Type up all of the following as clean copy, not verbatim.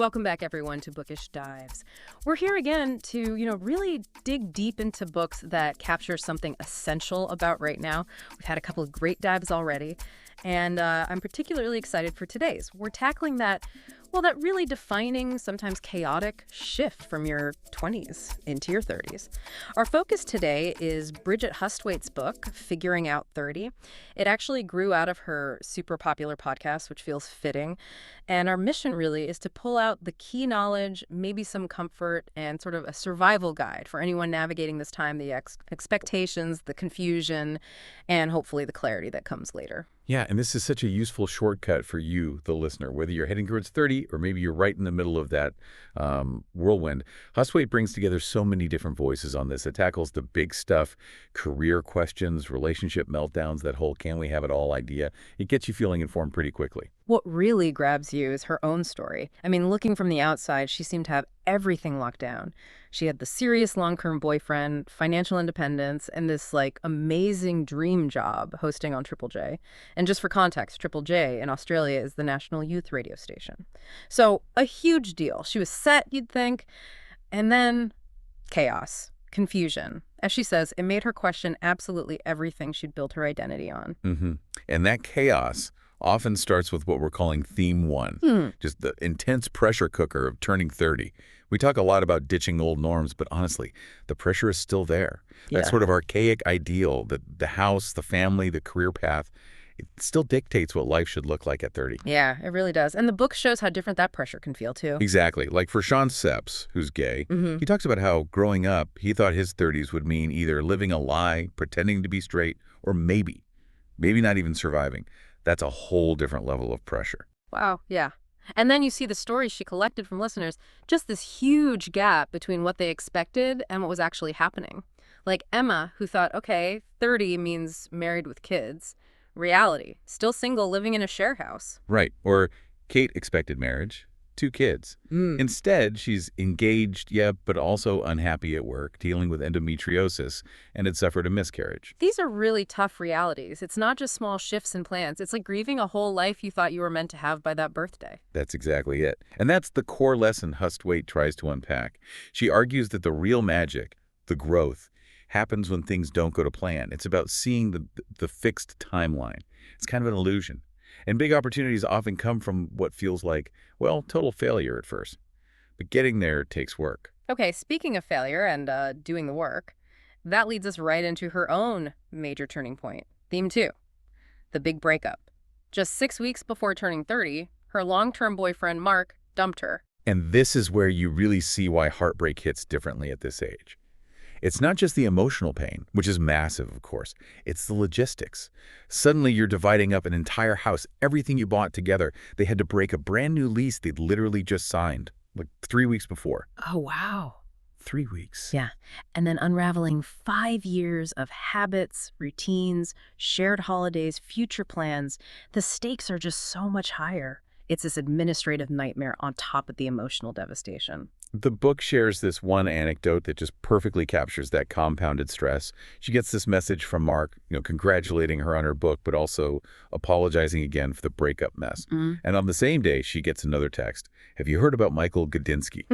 Welcome back, everyone, to Bookish Dives. We're here again to, really dig deep into books that capture something essential about right now. We've had a couple of great dives already, and I'm particularly excited for today's. We're tackling that really defining, sometimes chaotic shift from your 20s into your 30s. Our focus today is Bridget Hustwaite's book, Figuring Out 30. It actually grew out of her super popular podcast, which feels fitting. And our mission really is to pull out the key knowledge, maybe some comfort, and sort of a survival guide for anyone navigating this time, the expectations, the confusion, and hopefully the clarity that comes later. Yeah, and this is such a useful shortcut for you, the listener, whether you're heading towards 30 or maybe you're right in the middle of that whirlwind. Hustwaite brings together so many different voices on this. It tackles the big stuff, career questions, relationship meltdowns, that whole can we have it all idea. It gets you feeling informed pretty quickly. What really grabs you is her own story. I mean, looking from the outside, she seemed to have everything locked down. She had the serious long-term boyfriend, financial independence, and this, amazing dream job hosting on Triple J. And just for context, Triple J in Australia is the national youth radio station. So, a huge deal. She was set, you'd think. And then chaos, confusion. As she says, it made her question absolutely everything she'd built her identity on. And that chaos often starts with what we're calling theme one, just the intense pressure cooker of turning 30. We talk a lot about ditching old norms, but honestly, the pressure is still there. Yeah. That sort of archaic ideal, the house, the family, the career path, it still dictates what life should look like at 30. Yeah, it really does. And the book shows how different that pressure can feel, too. Exactly. Like for Sean Seps, who's gay, he talks about how growing up, he thought his 30s would mean either living a lie, pretending to be straight, or maybe not even surviving. That's a whole different level of pressure. Wow, yeah. And then you see the stories she collected from listeners, just this huge gap between what they expected and what was actually happening. Like Emma, who thought, okay, 30 means married with kids. Reality, still single, living in a share house. Right. Or Kate expected marriage, 2 kids. Instead, she's engaged, but also unhappy at work, dealing with endometriosis, and had suffered a miscarriage. These are really tough realities. It's not just small shifts in plans. It's like grieving a whole life you thought you were meant to have by that birthday. That's exactly it. And that's the core lesson Hustwaite tries to unpack. She argues that the real magic, the growth, happens when things don't go to plan. It's about seeing the fixed timeline. It's kind of an illusion. And big opportunities often come from what feels like, total failure at first. But getting there takes work. Okay, speaking of failure and doing the work, that leads us right into her own major turning point. Theme 2, the big breakup. Just 6 weeks before turning 30, her long-term boyfriend, Mark, dumped her. And this is where you really see why heartbreak hits differently at this age. It's not just the emotional pain, which is massive, of course. It's the logistics. Suddenly, you're dividing up an entire house, everything you bought together. They had to break a brand new lease they'd literally just signed, 3 weeks before. Oh, wow. 3 weeks. Yeah. And then unraveling 5 years of habits, routines, shared holidays, future plans. The stakes are just so much higher. It's this administrative nightmare on top of the emotional devastation. The book shares this one anecdote that just perfectly captures that compounded stress. She gets this message from Mark, congratulating her on her book, but also apologizing again for the breakup mess. And on the same day, she gets another text. Have you heard about Michael Gudinski?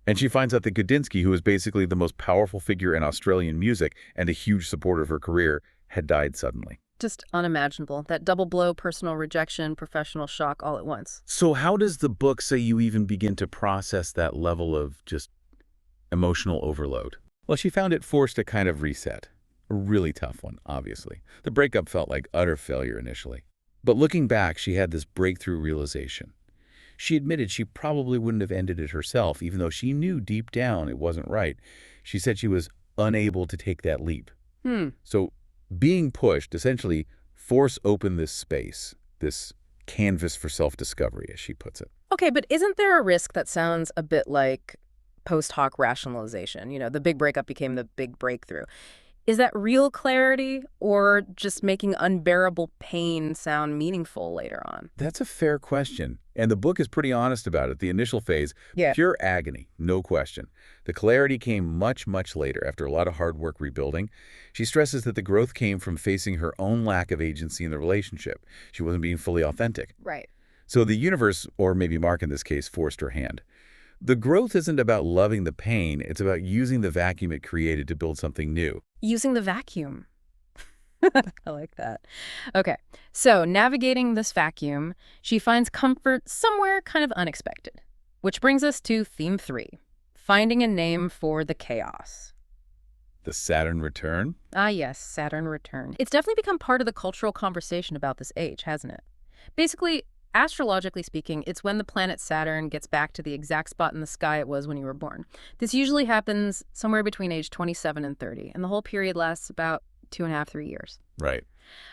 And she finds out that Gudinski, who is basically the most powerful figure in Australian music and a huge supporter of her career, had died suddenly. Just unimaginable. That double blow, personal rejection, professional shock all at once. So how does the book say you even begin to process that level of just emotional overload? Well, she found it forced a kind of reset. A really tough one, obviously. The breakup felt like utter failure initially. But looking back, she had this breakthrough realization. She admitted she probably wouldn't have ended it herself, even though she knew deep down it wasn't right. She said she was unable to take that leap. So being pushed, essentially, force open this space, this canvas for self-discovery, as she puts it. Okay, but isn't there a risk that sounds a bit like post hoc rationalization? The big breakup became the big breakthrough. Is that real clarity or just making unbearable pain sound meaningful later on? That's a fair question. And the book is pretty honest about it. The initial phase, pure agony, no question. The clarity came much, much later after a lot of hard work rebuilding. She stresses that the growth came from facing her own lack of agency in the relationship. She wasn't being fully authentic. Right. So the universe, or maybe Mark in this case, forced her hand. The growth isn't about loving the pain, it's about using the vacuum it created to build something new. Using the vacuum. I like that. Okay, so navigating this vacuum, she finds comfort somewhere kind of unexpected. Which brings us to theme 3, finding a name for the chaos. The Saturn return? Ah yes, Saturn return. It's definitely become part of the cultural conversation about this age, hasn't it? Basically, astrologically speaking, it's when the planet Saturn gets back to the exact spot in the sky it was when you were born. This usually happens somewhere between age 27 and 30, and the whole period lasts about 2.5, 3 years. Right.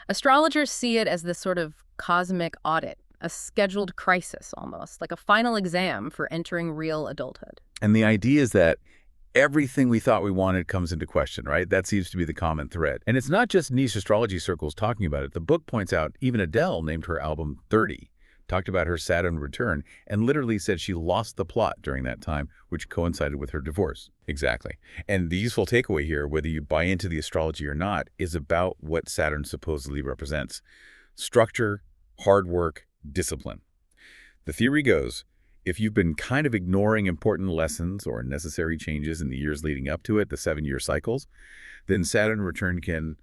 Astrologers see it as this sort of cosmic audit, a scheduled crisis almost, like a final exam for entering real adulthood. And the idea is that everything we thought we wanted comes into question, right? That seems to be the common thread. And it's not just niche astrology circles talking about it. The book points out even Adele named her album 30, talked about her Saturn return, and literally said she lost the plot during that time, which coincided with her divorce. Exactly. And the useful takeaway here, whether you buy into the astrology or not, is about what Saturn supposedly represents. Structure, hard work, discipline. The theory goes, if you've been kind of ignoring important lessons or necessary changes in the years leading up to it, the 7-year cycles, then Saturn return can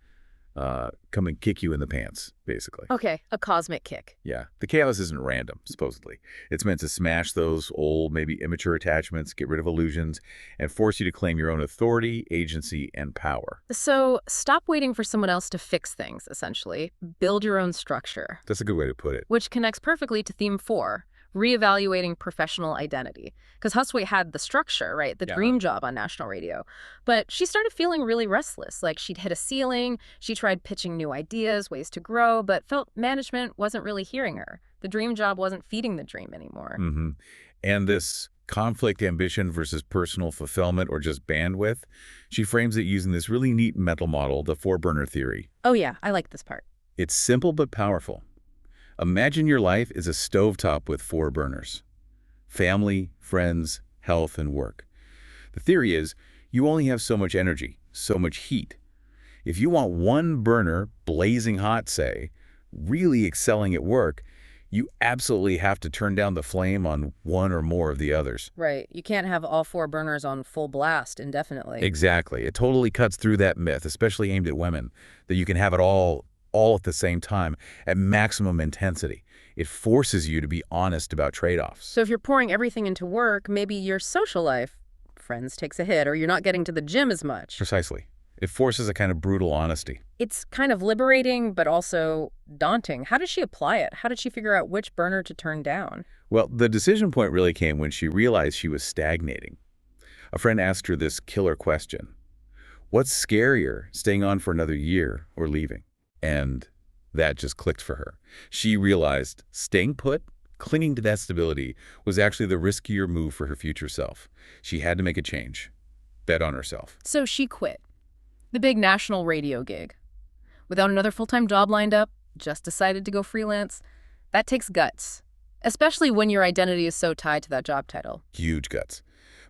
come and kick you in the pants, basically. Okay, a cosmic kick. Yeah. The chaos isn't random, supposedly. It's meant to smash those old, maybe immature attachments, get rid of illusions, and force you to claim your own authority, agency, and power. So stop waiting for someone else to fix things, essentially. Build your own structure. That's a good way to put it. Which connects perfectly to theme 4, reevaluating professional identity. Because Hustwaite had the structure, right? The dream job on national radio. But she started feeling really restless, like she'd hit a ceiling. She tried pitching new ideas, ways to grow, but felt management wasn't really hearing her. The dream job wasn't feeding the dream anymore. And this conflict, ambition versus personal fulfillment or just bandwidth, she frames it using this really neat mental model, the 4-burner theory. Oh yeah, I like this part. It's simple but powerful. Imagine your life is a stovetop with 4 burners: family, friends, health, and work. The theory is you only have so much energy, so much heat. If you want one burner blazing hot, say, really excelling at work, you absolutely have to turn down the flame on one or more of the others. Right. You can't have all 4 burners on full blast indefinitely. Exactly. It totally cuts through that myth, especially aimed at women, that you can have it all at the same time at maximum intensity. It forces you to be honest about trade-offs. So if you're pouring everything into work, maybe your social life, friends, takes a hit, or you're not getting to the gym as much. Precisely. It forces a kind of brutal honesty. It's kind of liberating, but also daunting. How did she apply it? How did she figure out which burner to turn down? Well, the decision point really came when she realized she was stagnating. A friend asked her this killer question: what's scarier, staying on for another year or leaving? And that just clicked for her. She realized staying put, clinging to that stability, was actually the riskier move for her future self. She had to make a change, bet on herself. So she quit the big national radio gig. Without another full-time job lined up, just decided to go freelance. That takes guts, especially when your identity is so tied to that job title. Huge guts.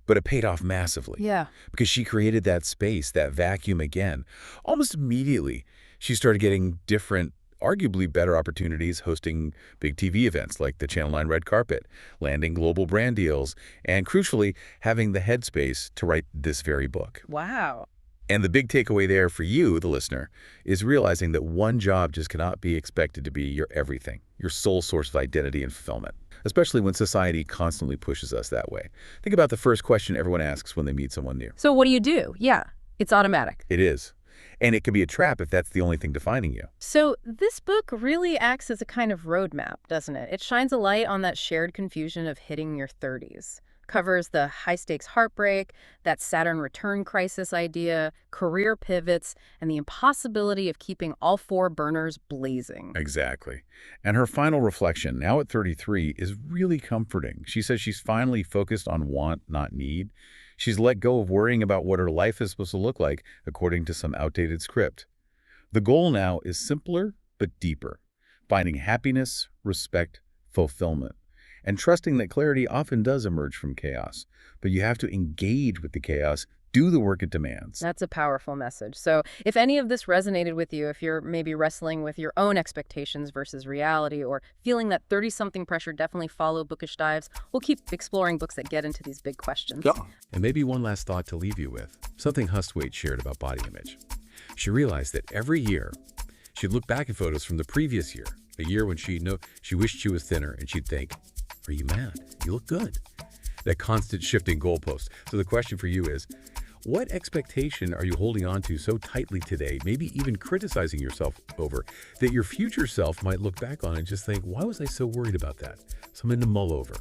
But it paid off massively. Yeah. Because she created that space, that vacuum again. Almost immediately, she started getting different, arguably better opportunities hosting big TV events like the Channel 9 Red Carpet, landing global brand deals, and crucially, having the headspace to write this very book. Wow. And the big takeaway there for you, the listener, is realizing that one job just cannot be expected to be your everything, your sole source of identity and fulfillment, especially when society constantly pushes us that way. Think about the first question everyone asks when they meet someone new. So what do you do? Yeah, it's automatic. It is. And it can be a trap if that's the only thing defining you. So this book really acts as a kind of roadmap, doesn't it? It shines a light on that shared confusion of hitting your 30s. Covers the high-stakes heartbreak, that Saturn return crisis idea, career pivots, and the impossibility of keeping all 4 burners blazing. Exactly. And her final reflection, now at 33, is really comforting. She says she's finally focused on want, not need. She's let go of worrying about what her life is supposed to look like according to some outdated script. The goal now is simpler but deeper, finding happiness, respect, fulfillment, and trusting that clarity often does emerge from chaos. But you have to engage with the chaos, do the work it demands. That's a powerful message. So if any of this resonated with you, if you're maybe wrestling with your own expectations versus reality, or feeling that 30-something pressure, definitely follow Bookish Dives. We'll keep exploring books that get into these big questions. Yeah. And maybe one last thought to leave you with, something Hustwaite shared about body image. She realized that every year, she'd look back at photos from the previous year, a year when she wished she was thinner, and she'd think, are you mad? You look good. That constant shifting goalpost. So the question for you is, what expectation are you holding on to so tightly today, maybe even criticizing yourself over, that your future self might look back on and just think, why was I so worried about that? Something to mull over.